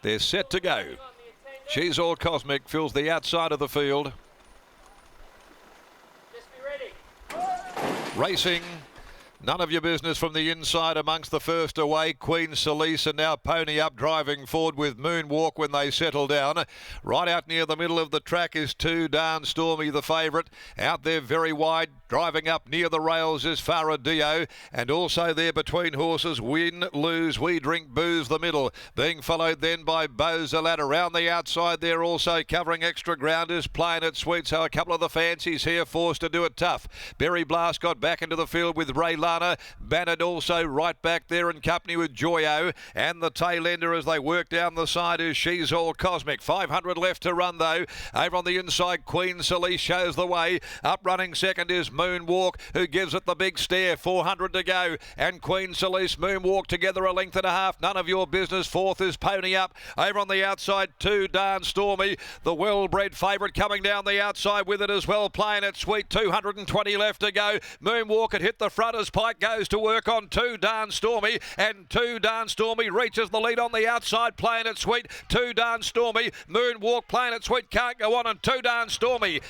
They're set to go. She's All Cosmic fills the outside of the field. Racing. None of your business from the inside amongst the first away. Queen Celise and now Pony Up driving forward with Moonwalk when they settle down. Right out near the middle of the track is 2 Down Stormy, the favourite. Out there very wide, driving up near the rails is Faradio. And also there between horses, Win, Lose, We Drink Booze, the middle. Being followed then by Beauzelad. Around the outside there also covering extra ground is Playing It Sweet. So a couple of the fancies here forced to do it tough. Berry Blast got back into the field with Ray Lana. Bannard also right back there in company with Joyo, and the tail ender as they work down the side is She's All Cosmic. 500 left to run though. Over on the inside, Queen Celise shows the way. Up running second is Moonwalk, who gives it the big stare. 400 to go, and Queen Celise, Moonwalk together a length and a half. None of your business. Fourth is Pony Up. Over on the outside, 2 Down Stormy, the well-bred favourite coming down the outside with it as well. Playing It Sweet. 220 left to go. Moonwalk had hit the front as Pike goes to work on 2 Down Stormy, and 2 Down Stormy reaches the lead on the outside. Playing It Sweet. 2 Down Stormy, Moonwalk, Playing It Sweet can't go on, and 2 Down Stormy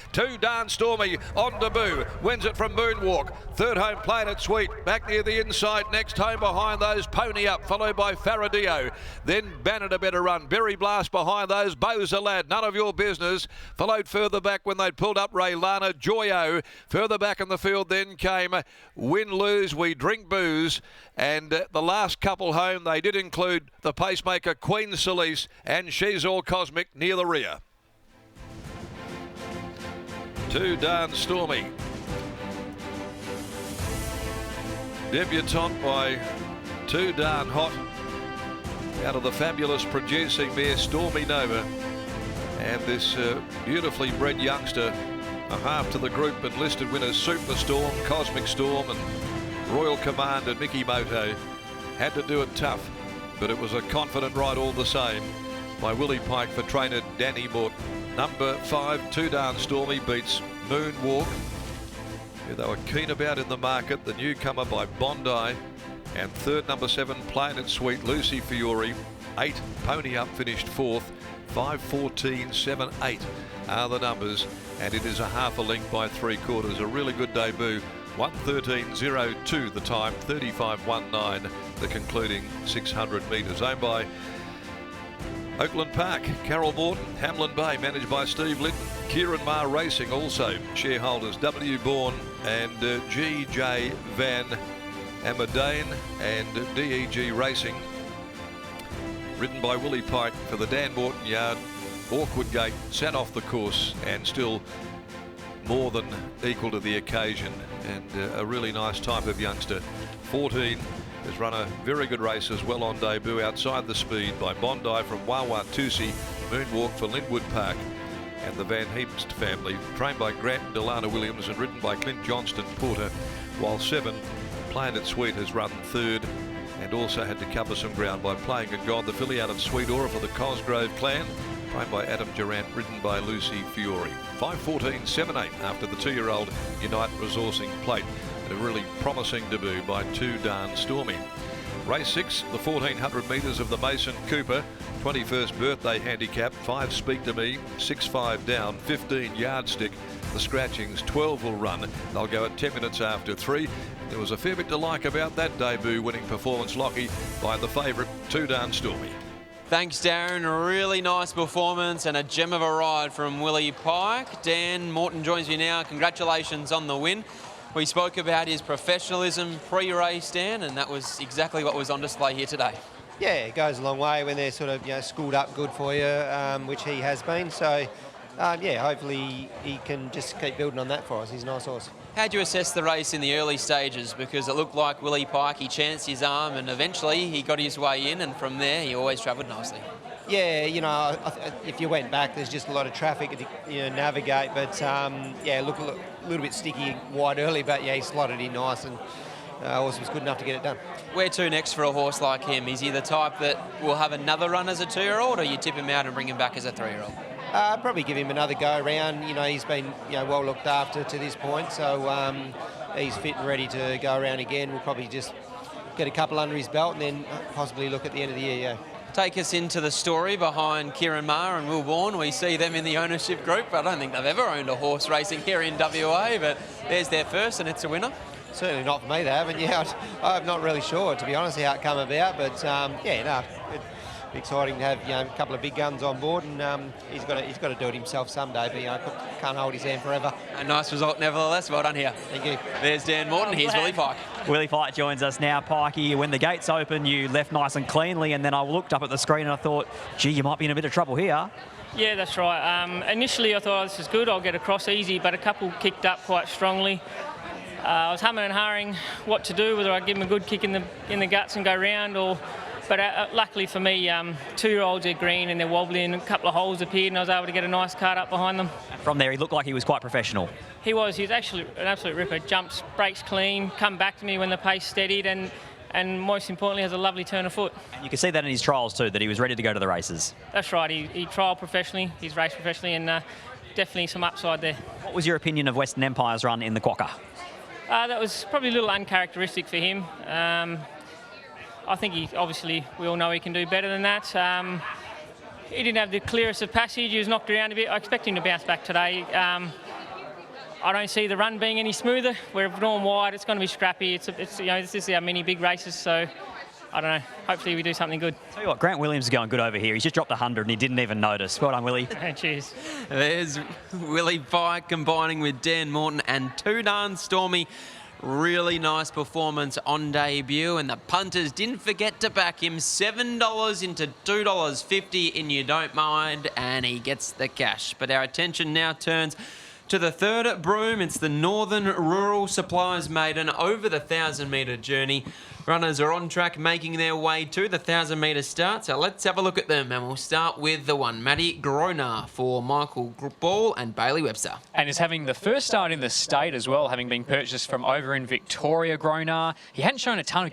on debut wins it from Moonwalk. Third home, Playing It Sweet back near the inside. Next home behind those, Pony Up, followed by Faradio. Then Bannard a better run. Berry Blast behind those, Beauzelad, None of Your Business. Followed further back when they pulled up Ray Lana, Joyo. Further back in the field then came Win, Lose, We Drink Booze. And the last couple home, they did include the pacemaker Queen Celise and She's All Cosmic near the rear. 2 Down Stormy. Debutante by 2 Down Hot. Out of the fabulous producing mare Stormy Nova. And this beautifully bred youngster, a half to the group, and listed winners Superstorm, Cosmic Storm and Royal Command and Mickey Moto. Had to do it tough, but it was a confident ride all the same by Willie Pike for trainer Danny Morton. Number 5, 2 Down Stormy beats Moonwalk, who they were keen about in the market. The newcomer by Bondi. And third, number 7, Playing It Sweet, Lucy Fiore. 8, Pony Up finished 4th. 5, 14, 7, 8 are the numbers. And it is a half a length by 3/4. A really good debut. 1:13.02 the time, 35.19 the concluding 600 metres. Owned by Oakland Park, Carol Morton, Hamlin Bay, managed by Steve Litton. Kieran Maher Racing also shareholders, W. Bourne and G.J. Van Amadane, and DEG Racing. Ridden by Willie Pike for the Dan Morton yard. Awkward gate, sat off the course and still more than equal to the occasion, and a really nice type of youngster. 14 has run a very good race as well on debut outside the speed by Bondi from Wawatusi, Moonwalk for Linwood Park and the Van Heemst family, trained by Grant and Delana Williams and ridden by Clint Johnston Porter, while 7, Playing It Sweet, has run third and also had to cover some ground by Playing It God, the filly out of Sweet Aura for the Cosgrove clan, trained by Adam Durant, ridden by Lucy Fiore. 5:14.78 after the 2-year-old Unite Resourcing plate. And a really promising debut by 2 Down Stormy. Race 6, the 1400 metres of the Mason Cooper 21st birthday handicap. 5 Speak to Me, 6-5 down, 15 Yardstick. The scratchings, 12 will run. They'll go at 10 minutes after 3. There was a fair bit to like about that debut winning performance, Lockie, by the favourite 2 Down Stormy. Thanks, Darren. A really nice performance and a gem of a ride from Willie Pike. Dan Morton joins me now. Congratulations on the win. We spoke about his professionalism pre-race, Dan, and that was exactly what was on display here today. Yeah, it goes a long way when they're sort of, schooled up good for you, which he has been. So, hopefully he can just keep building on that for us. He's a nice horse. How'd you assess the race in the early stages? Because it looked like Willie Pike, he chanced his arm and eventually he got his way in, and from there he always travelled nicely. Yeah, if you went back, there's just a lot of traffic to navigate. But, look a little bit sticky wide early, but, he slotted in nice and horse was good enough to get it done. Where to next for a horse like him? Is he the type that will have another run as a 2-year-old, or you tip him out and bring him back as a 3-year-old? Probably give him another go around. He's been well looked after to this point, so he's fit and ready to go around again. We'll probably just get a couple under his belt and then possibly look at the end of the year, take us into the story behind Kieran Maher and Will Bourne. We see them in the ownership group. I don't think they've ever owned a horse racing here in WA, but there's their first and it's a winner. Certainly not for me, they haven't. Yeah, I'm not really sure, to be honest, how it come about. But yeah, no, it's exciting to have a couple of big guns on board, and he's got to do it himself someday. But can't hold his hand forever. A nice result, nevertheless. Well done here. Thank you. There's Dan Morton. Here's Willie Pike. Willie Pike joins us now. Pikey, when the gates open, you left nice and cleanly, and then I looked up at the screen and I thought, gee, you might be in a bit of trouble here. Yeah, that's right. Initially, I thought, this is good. I'll get across easy, but a couple kicked up quite strongly. I was humming and hawing what to do, whether I give them a good kick in the guts and go round, or. But luckily for me, 2-year-olds are green and they're wobbly, and a couple of holes appeared, and I was able to get a nice cart up behind them. From there, he looked like he was quite professional. He was actually an absolute ripper. Jumps, brakes clean, come back to me when the pace steadied, and most importantly, has a lovely turn of foot. And you can see that in his trials too, that he was ready to go to the races. That's right. He trialled professionally, he's raced professionally, and definitely some upside there. What was your opinion of Western Empire's run in the Quokka? That was probably a little uncharacteristic for him. I think we all know he can do better than that. He didn't have the clearest of passage. He was knocked around a bit. I expect him to bounce back today. I don't see the run being any smoother. We're drawn wide. It's going to be scrappy. This is our mini big races, so I don't know. Hopefully we do something good. Tell you what, Grant Williams is going good over here. He's just dropped 100 and he didn't even notice. Well done, Willie. Cheers. There's Willie Pike combining with Dan Morton and Too Darn Stormy. Really nice performance on debut, and the punters didn't forget to back him. $7 into $2.50 in You Don't Mind, and he gets the cash. But our attention now turns to the third broom. It's the Northern Rural Supplies Maiden over the 1,000-metre journey. Runners are on track, making their way to the 1,000-metre start. So let's have a look at them, and we'll start with the one, Matty Gronar for Michael Ball and Bailey Webster. And is having the first start in the state as well, having been purchased from over in Victoria. Gronar, he hadn't shown a ton of